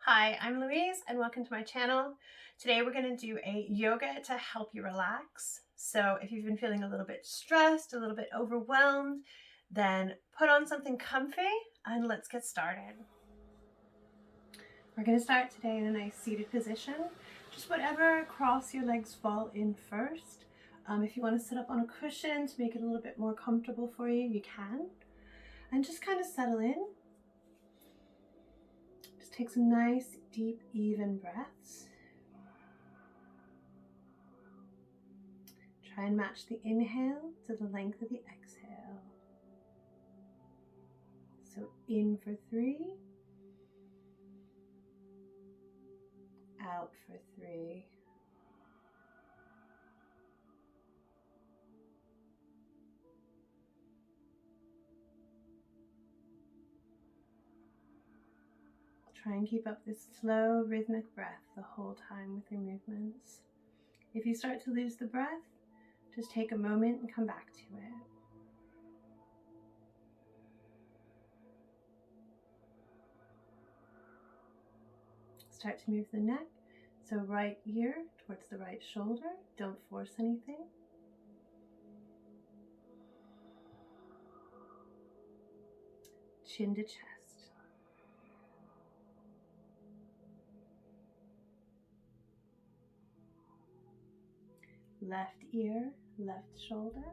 Hi, I'm Louise and welcome to my channel. Today we're going to do a yoga to help you relax. So if you've been feeling a little bit stressed, a little bit overwhelmed, then put on something comfy and let's get started. We're going to start today in a nice seated position. Just whatever cross your legs fall in first. If you want to sit up on a cushion to make it a little bit more comfortable for you, you can. And just kind of settle in. Just take some nice, deep, even breaths. Try and match the inhale to the length of the exhale. So in for 3, out for 3. Try and keep up this slow, rhythmic breath the whole time with your movements. If you start to lose the breath, just take a moment and come back to it. Start to move the neck. So right ear towards the right shoulder. Don't force anything. Chin to chest. Left ear, left shoulder.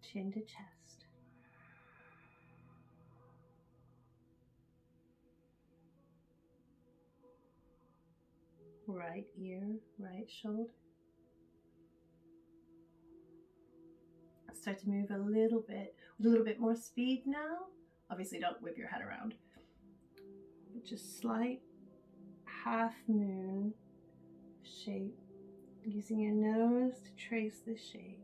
Chin to chest. Right ear, right shoulder. Start to move a little bit with a little bit more speed now. Obviously don't whip your head around, but just slight half moon shape, using your nose to trace the shape.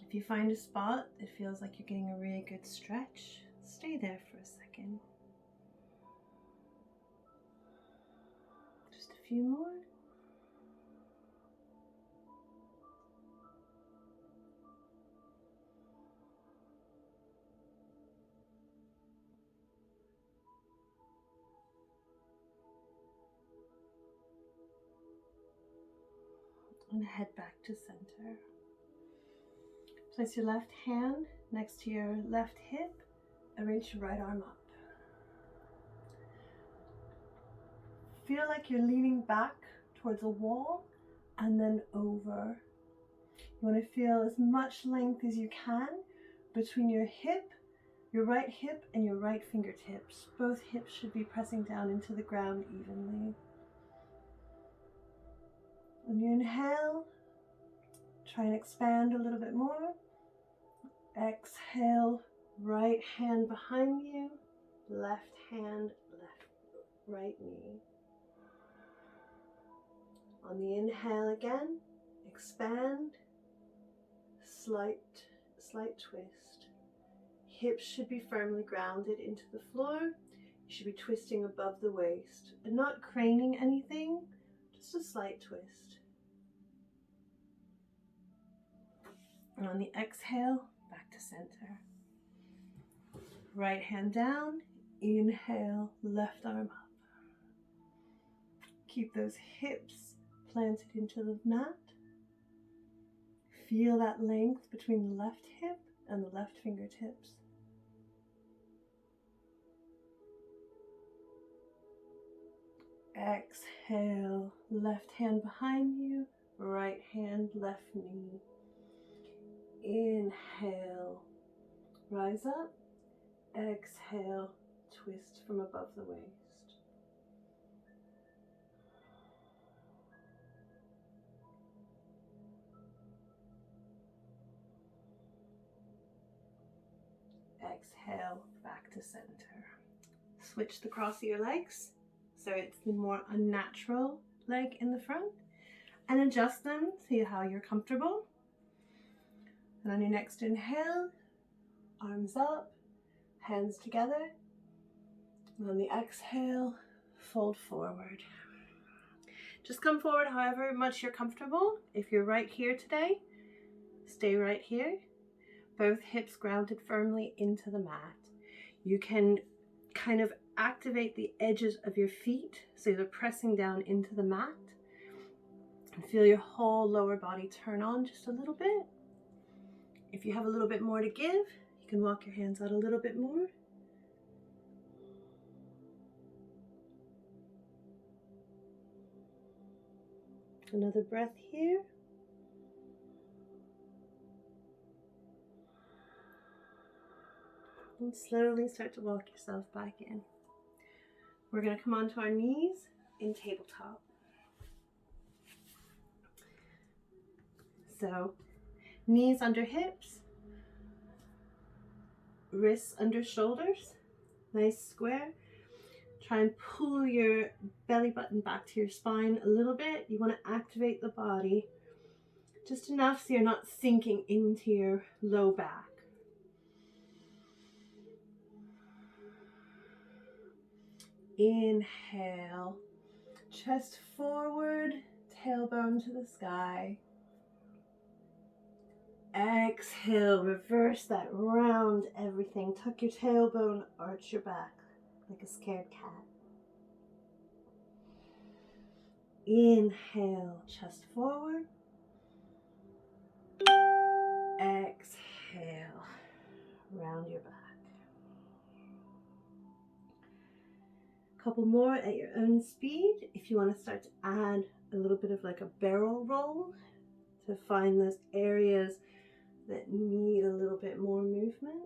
If you find a spot that feels like you're getting a really good stretch, stay there for a second. Just a few more. And head back to center. Place your left hand next to your left hip and reach your right arm up. Feel like you're leaning back towards a wall and then over. You want to feel as much length as you can between your hip, your right hip and your right fingertips. Both hips should be pressing down into the ground evenly. When you inhale, try and expand a little bit more. Exhale, right hand behind you, left hand, right knee. On the inhale again, expand, slight twist. Hips should be firmly grounded into the floor. You should be twisting above the waist and not craning anything, just a slight twist. And on the exhale, back to center. Right hand down, inhale, left arm up. Keep those hips planted into the mat. Feel that length between the left hip and the left fingertips. Exhale, left hand behind you, right hand, left knee. Inhale, rise up. Exhale, twist from above the waist. Exhale, back to center. Switch the cross of your legs so it's the more unnatural leg in the front, and adjust them to how you're comfortable. And on your next inhale, arms up, hands together. And on the exhale, fold forward. Just come forward however much you're comfortable. If you're right here today, stay right here. both hips grounded firmly into the mat. You can kind of activate the edges of your feet so they're pressing down into the mat, and feel your whole lower body turn on just a little bit. If you have a little bit more to give, you can walk your hands out a little bit more. Another breath here. And slowly start to walk yourself back in. We're going to come onto our knees in tabletop. So, knees under hips, wrists under shoulders, nice square. Try and pull your belly button back to your spine a little bit. You want to activate the body just enough so you're not sinking into your low back. Inhale, chest forward, tailbone to the sky. Exhale, reverse that, round everything. Tuck your tailbone, arch your back like a scared cat. Inhale, chest forward. Exhale, round your back. Couple more at your own speed. If you want to start to add a little bit of like a barrel roll to find those areas that need a little bit more movement.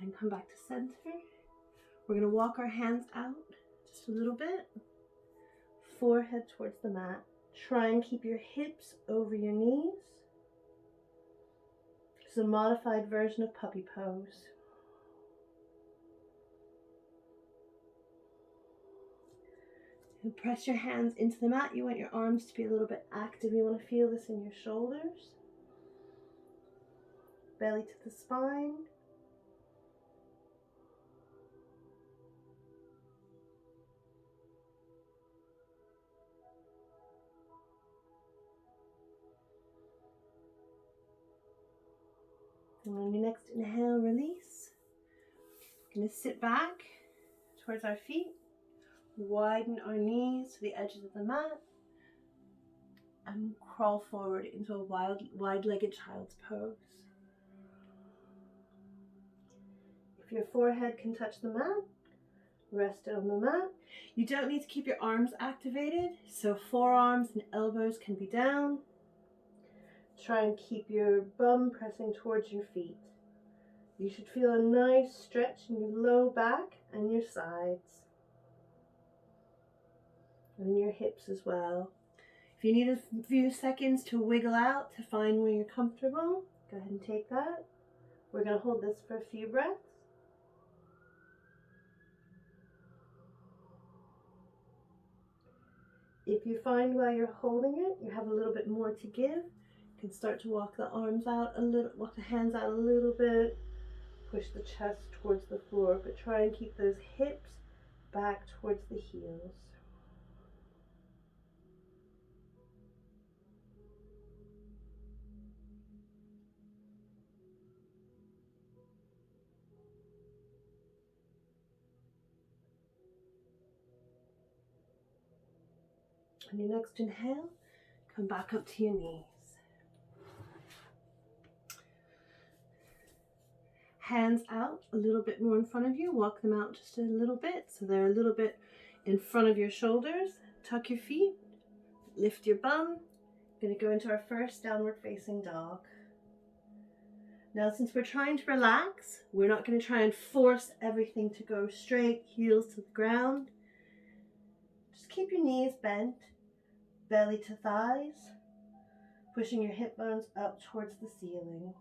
And come back to center. We're going to walk our hands out just a little bit. Forehead towards the mat. Try and keep your hips over your knees. It's a modified version of puppy pose. And press your hands into the mat. You want your arms to be a little bit active. You want to feel this in your shoulders. Belly to the spine. And on your next inhale, release. We're going to sit back towards our feet. Widen our knees to the edges of the mat. And crawl forward into a wide-legged child's pose. If your forehead can touch the mat, rest it on the mat. You don't need to keep your arms activated, so forearms and elbows can be down. Try and keep your bum pressing towards your feet. You should feel a nice stretch in your low back and your sides. And your hips as well. If you need a few seconds to wiggle out to find where you're comfortable, go ahead and take that. We're going to hold this for a few breaths. If you find while you're holding it, you have a little bit more to give, you can start to walk the arms out a little, walk the hands out a little bit, push the chest towards the floor, but try and keep those hips back towards the heels. On your next inhale, come back up to your knees. Hands out a little bit more in front of you. Walk them out just a little bit so they're a little bit in front of your shoulders. Tuck your feet, lift your bum. We're going to go into our first downward facing dog. Now, since we're trying to relax, we're not going to try and force everything to go straight, heels to the ground. Just keep your knees bent, belly to thighs, pushing your hip bones up towards the ceiling.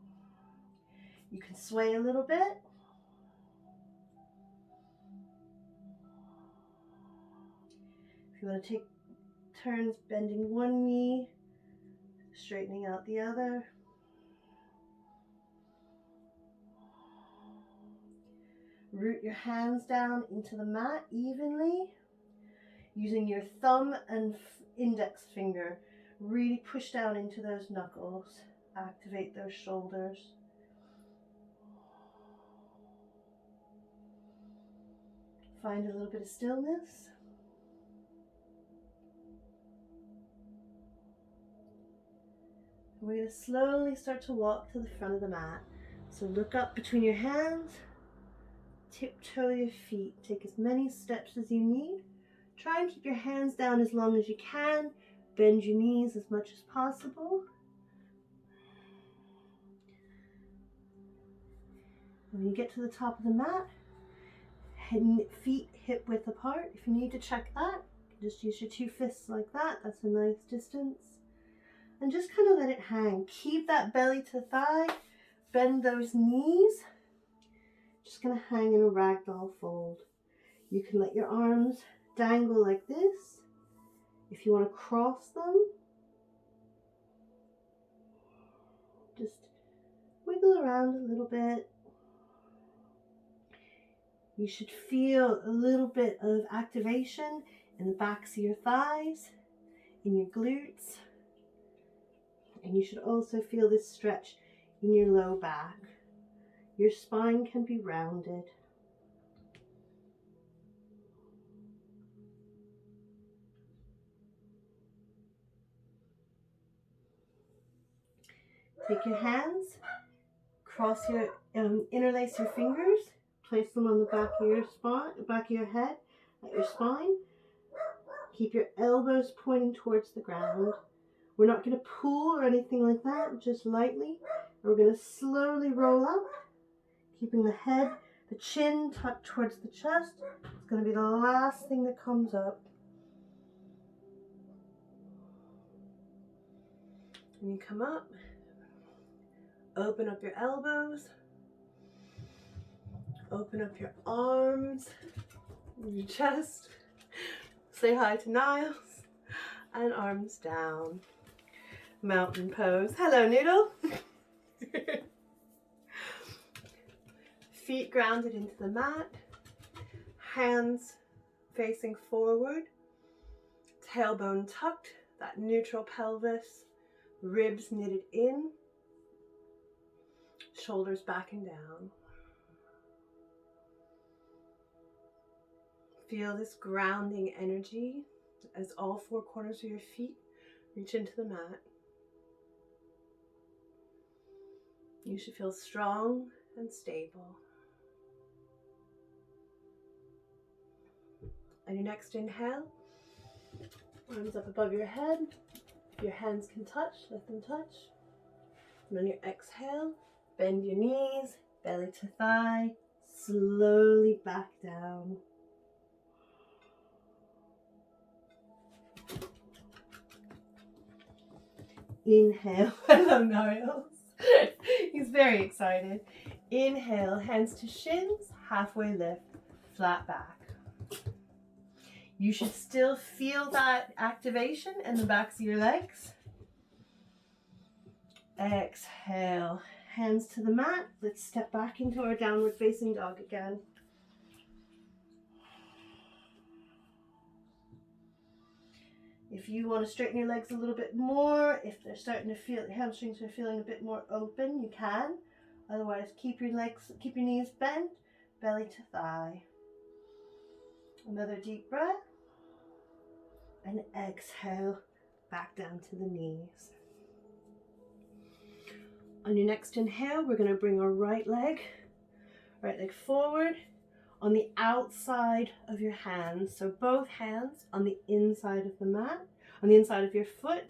You can sway a little bit. If you want to take turns bending one knee, straightening out the other. Root your hands down into the mat evenly, using your thumb and index finger. Really push down into those knuckles. Activate those shoulders. Find a little bit of stillness. We're going to slowly start to walk to the front of the mat. So look up between your hands, tiptoe your feet, take as many steps as you need. Try and keep your hands down as long as you can. Bend your knees as much as possible. When you get to the top of the mat, feet hip width apart. If you need to check that, just use your 2 fists like that. That's a nice distance. And just kind of let it hang. Keep that belly to thigh. Bend those knees. Just going to hang in a ragdoll fold. You can let your arms dangle like this. If you want to cross them, just wiggle around a little bit. You should feel a little bit of activation in the backs of your thighs, in your glutes, and you should also feel this stretch in your low back. Your spine can be rounded. Take your hands, cross your, interlace your fingers, place them on the back of your spine, back of your head, at your spine. Keep your elbows pointing towards the ground. We're not going to pull or anything like that, just lightly. We're going to slowly roll up, keeping the head, the chin tucked towards the chest. It's going to be the last thing that comes up. When you come up, open up your elbows, open up your arms, your chest, say hi to Niles, and arms down. Mountain pose. Hello, Noodle. Feet grounded into the mat, hands facing forward, tailbone tucked, that neutral pelvis, ribs knitted in, shoulders back and down. Feel this grounding energy as all 4 corners of your feet reach into the mat. You should feel strong and stable. On your next inhale, arms up above your head. If your hands can touch, let them touch. And on your exhale, bend your knees, belly to thigh, slowly back down. Inhale. Hello, Niles. He's very excited. Inhale, hands to shins, halfway lift, flat back. You should still feel that activation in the backs of your legs. Exhale, hands to the mat. Let's step back into our downward facing dog again. If you want to straighten your legs a little bit more, if they're starting to feel, your hamstrings are feeling a bit more open, you can. Otherwise, keep your knees bent, belly to thigh. Another deep breath. And exhale, back down to the knees. On your next inhale, we're going to bring our right leg forward on the outside of your hands. So both hands on the inside of the mat, on the inside of your foot.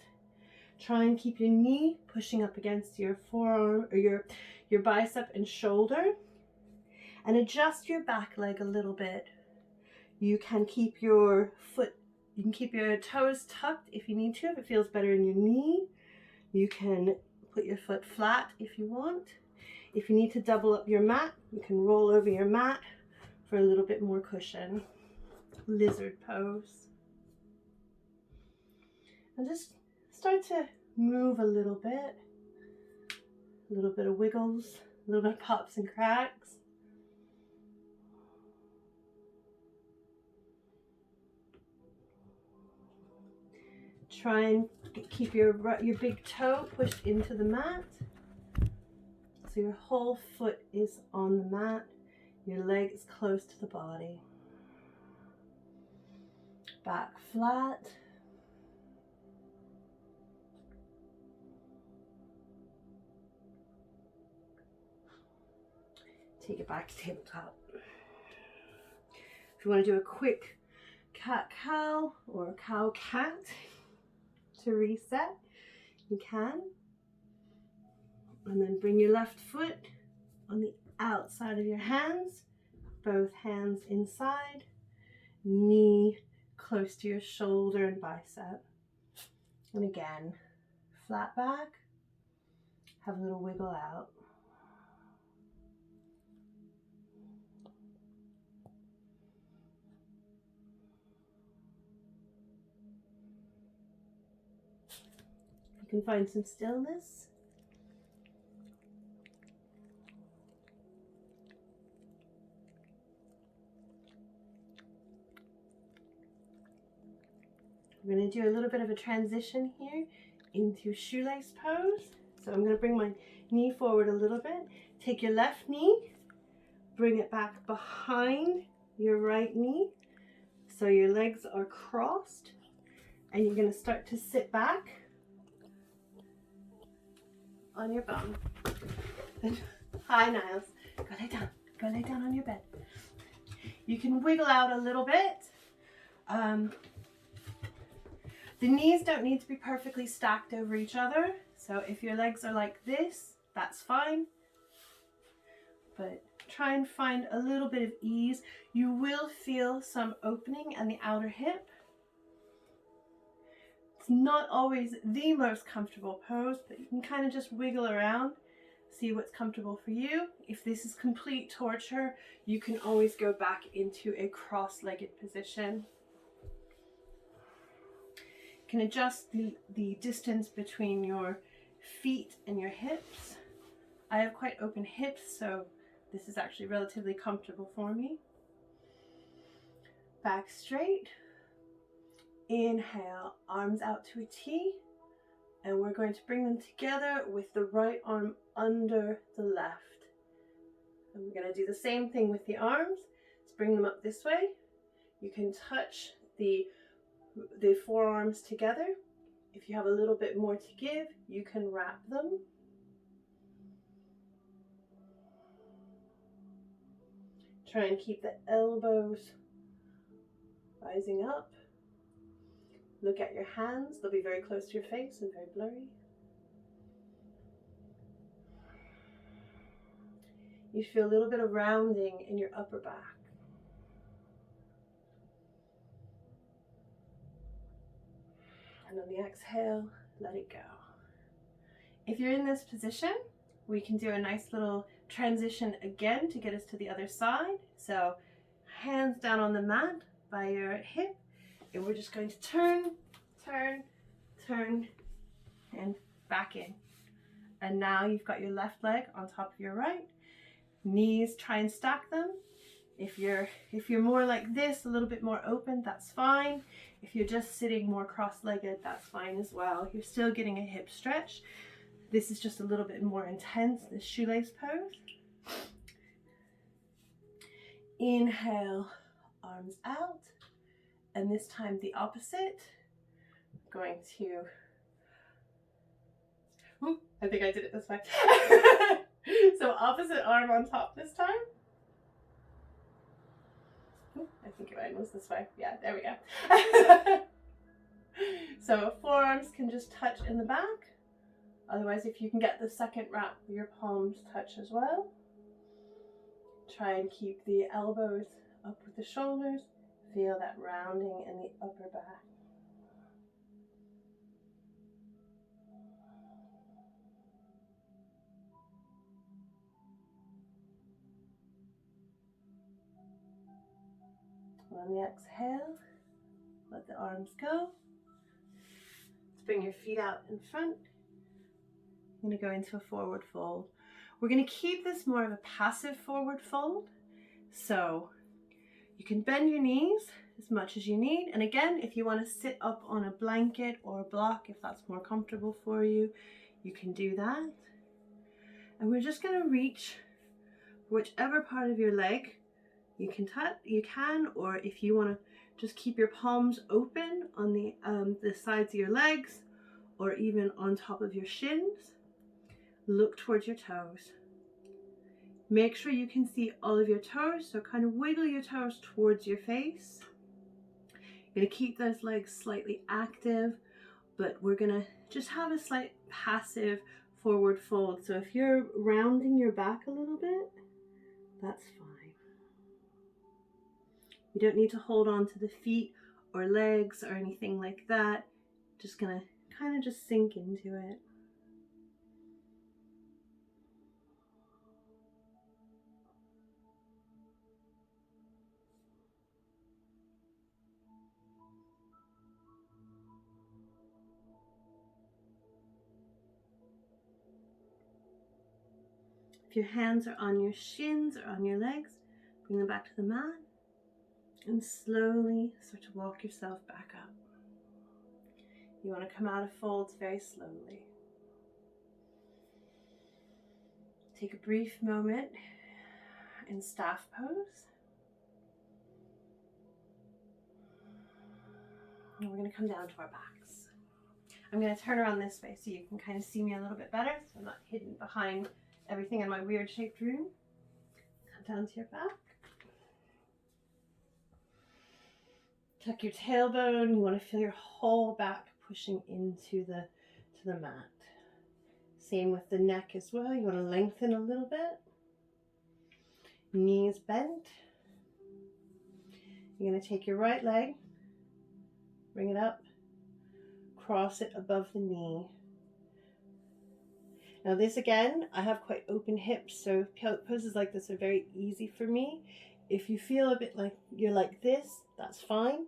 Try and keep your knee pushing up against your forearm or your bicep and shoulder. And adjust your back leg a little bit. You can keep your toes tucked if you need to, if it feels better in your knee. You can put your foot flat if you want. If you need to double up your mat, you can roll over your mat for a little bit more cushion. Lizard pose. And just start to move a little bit of wiggles, a little bit of pops and cracks. Try and keep your big toe pushed into the mat. So your whole foot is on the mat. Your leg is close to the body. Back flat. Take it back to tabletop. If you want to do a quick cat-cow or cow-cat to reset, you can. And then bring your left foot on the outside of your hands, both hands inside, knee close to your shoulder and bicep. And again, flat back, have a little wiggle out. You can find some stillness. We're going to do a little bit of a transition here into shoelace pose. So I'm going to bring my knee forward a little bit. Take your left knee, bring it back behind your right knee. So your legs are crossed, and you're going to start to sit back on your bum. Hi, Niles. Go lay down. Go lay down on your bed. You can wiggle out a little bit. The knees don't need to be perfectly stacked over each other. So if your legs are like this, that's fine. But try and find a little bit of ease. You will feel some opening in the outer hip. It's not always the most comfortable pose, but you can kind of just wiggle around, see what's comfortable for you. If this is complete torture, you can always go back into a cross-legged position. You can adjust the distance between your feet and your hips. I have quite open hips, so this is actually relatively comfortable for me. Back straight. Inhale, arms out to a T, and we're going to bring them together with the right arm under the left. And we're going to do the same thing with the arms. Let's bring them up this way. You can touch the forearms together. If you have a little bit more to give, you can wrap them. Try and keep the elbows rising up. Look at your hands. They'll be very close to your face and very blurry. You feel a little bit of rounding in your upper back. And on the exhale, let it go. If you're in this position, we can do a nice little transition again to get us to the other side. So hands down on the mat by your hip, and we're just going to turn, turn, turn, and back in. And now you've got your left leg on top of your right. Knees, try and stack them. If you're more like this, a little bit more open, that's fine. If you're just sitting more cross-legged, that's fine as well. You're still getting a hip stretch. This is just a little bit more intense, this shoelace pose. Inhale, arms out. And this time the opposite. I'm going to, I think I did it this way. So opposite arm on top this time. I think mine was this way. Yeah, there we go. So forearms can just touch in the back. Otherwise, if you can get the second wrap, your palms touch as well. Try and keep the elbows up with the shoulders. Feel that rounding in the upper back. On the exhale, let the arms go. Let's bring your feet out in front. I'm going to go into a forward fold. We're going to keep this more of a passive forward fold. So you can bend your knees as much as you need. And again, if you want to sit up on a blanket or a block, if that's more comfortable for you, you can do that. And we're just going to reach whichever part of your leg you can touch, or if you want to just keep your palms open on the sides of your legs, or even on top of your shins, look towards your toes. Make sure you can see all of your toes, so kind of wiggle your toes towards your face. You're going to keep those legs slightly active, but we're going to just have a slight passive forward fold. So if you're rounding your back a little bit, that's fine. You don't need to hold on to the feet or legs or anything like that. Just going to kind of just sink into it. If your hands are on your shins or on your legs, bring them back to the mat and slowly start to walk yourself back up. You want to come out of folds very slowly. Take a brief moment in staff pose. And we're going to come down to our backs. I'm going to turn around this way so you can kind of see me a little bit better, so I'm not hidden behind everything in my weird shaped room. Come down to your back. Tuck your tailbone. You want to feel your whole back pushing into the mat. Same with the neck as well. You want to lengthen a little bit. Knees bent. You're going to take your right leg, bring it up, cross it above the knee. Now this again, I have quite open hips, so poses like this are very easy for me. If you feel a bit like you're like this, that's fine.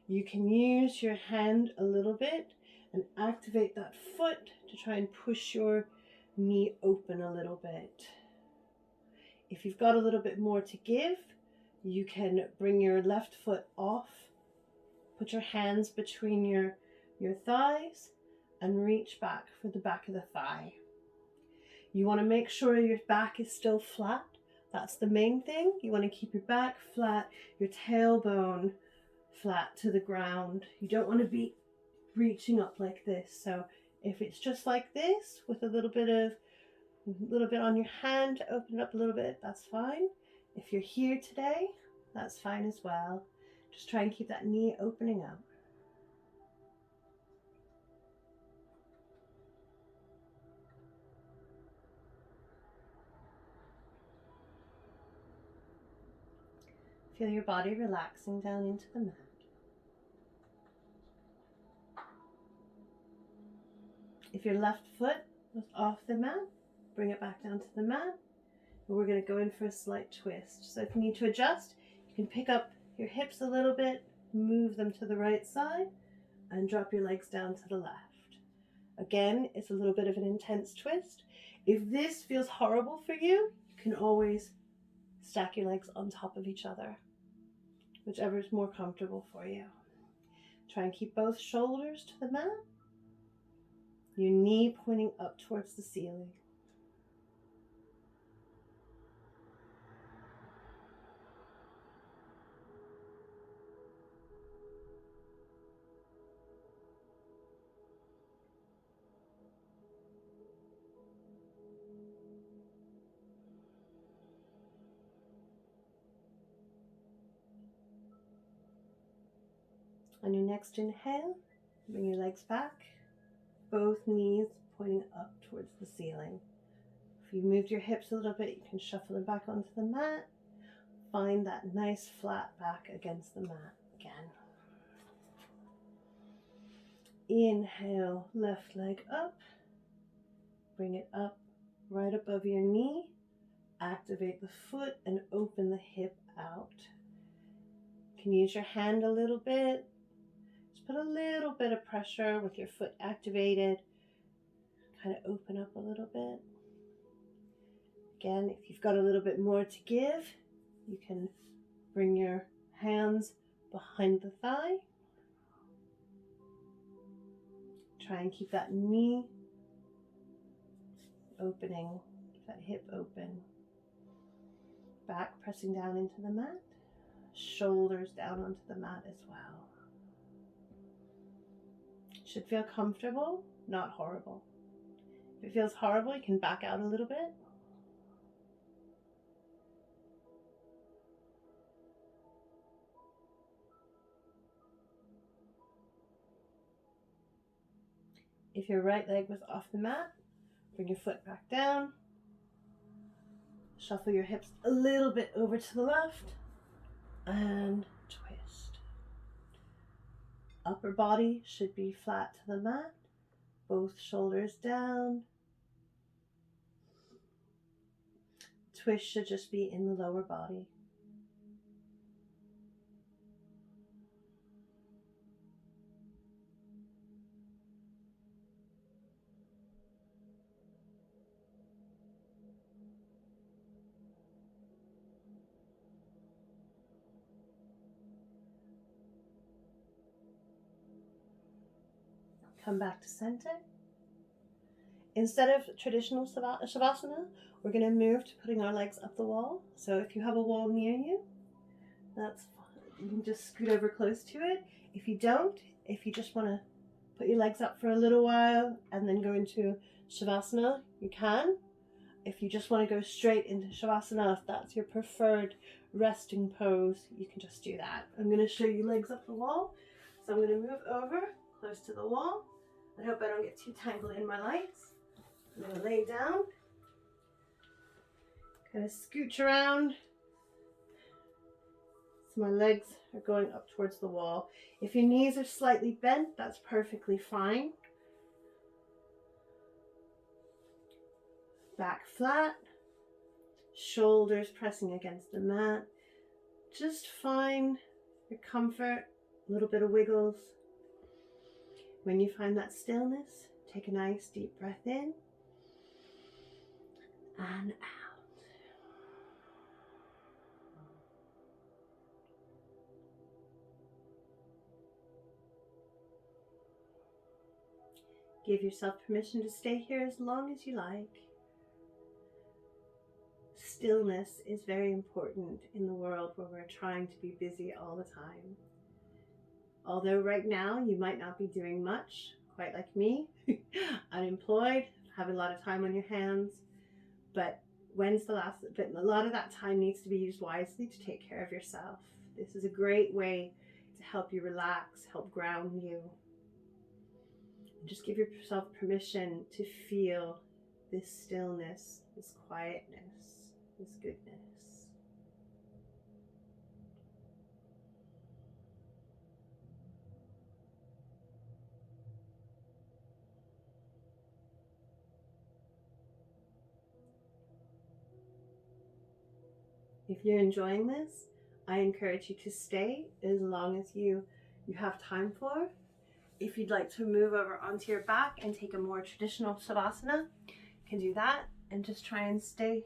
You can use your hand a little bit and activate that foot to try and push your knee open a little bit. If you've got a little bit more to give, you can bring your left foot off, put your hands between your thighs and reach back for the back of the thigh. You want to make sure your back is still flat. That's the main thing. You want to keep your back flat, your tailbone flat to the ground. You don't want to be reaching up like this. So if it's just like this with a little bit on your hand to open it up a little bit, that's fine. If you're here today, that's fine as well. Just try and keep that knee opening up. Feel your body relaxing down into the mat. If your left foot was off the mat, bring it back down to the mat. And we're going to go in for a slight twist. So if you need to adjust, you can pick up your hips a little bit, move them to the right side, and drop your legs down to the left. Again, it's a little bit of an intense twist. If this feels horrible for you, you can always stack your legs on top of each other, whichever is more comfortable for you. Try and keep both shoulders to the mat, your knee pointing up towards the ceiling. On your next inhale, bring your legs back, both knees pointing up towards the ceiling. If you've moved your hips a little bit, you can shuffle them back onto the mat. Find that nice flat back against the mat again. Inhale, left leg up. Bring it up right above your knee. Activate the foot and open the hip out. You can use your hand a little bit. Just put a little bit of pressure with your foot activated. Kind of open up a little bit. Again, if you've got a little bit more to give, you can bring your hands behind the thigh. Try and keep that knee opening, that hip open. Back pressing down into the mat. Shoulders down onto the mat as well. Should feel comfortable, not horrible. If it feels horrible, you can back out a little bit. If your right leg was off the mat, bring your foot back down. Shuffle your hips a little bit over to the left and twist. Upper body should be flat to the mat, both shoulders down. Twist should just be in the lower body. Come back to center. Instead of traditional Shavasana, we're going to move to putting our legs up the wall. So if you have a wall near you, that's fine. You can just scoot over close to it. If you don't, if you just want to put your legs up for a little while and then go into Shavasana, you can. If you just want to go straight into Shavasana, if that's your preferred resting pose, you can just do that. I'm going to show you legs up the wall. So I'm going to move over close to the wall. I hope I don't get too tangled in my legs. I'm going to lay down, kind of scooch around so my legs are going up towards the wall. If your knees are slightly bent, that's perfectly fine. Back flat, shoulders pressing against the mat. Just find your comfort, a little bit of wiggles. When you find that stillness, take a nice deep breath in and out. Give yourself permission to stay here as long as you like. Stillness is very important in the world where we're trying to be busy all the time. Although right now you might not be doing much, quite like me, unemployed, have a lot of time on your hands, but a lot of that time needs to be used wisely to take care of yourself. This is a great way to help you relax, help ground you. Just give yourself permission to feel this stillness, this quietness, this goodness. If you're enjoying this, I encourage you to stay as long as you have time for. If you'd like to move over onto your back and take a more traditional Shavasana, you can do that and just try and stay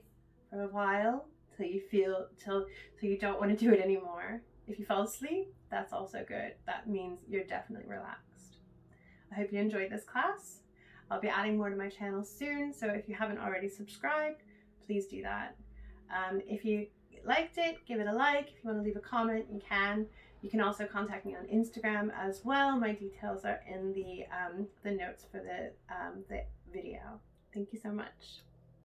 for a while till you don't want to do it anymore. If you fall asleep, that's also good. That means you're definitely relaxed. I hope you enjoyed this class. I'll be adding more to my channel soon, so if you haven't already subscribed, please do that. If you liked it, give it a like. If you want to leave a comment, you can. You can also contact me on Instagram as well. My details are in the notes for the video. Thank you so much.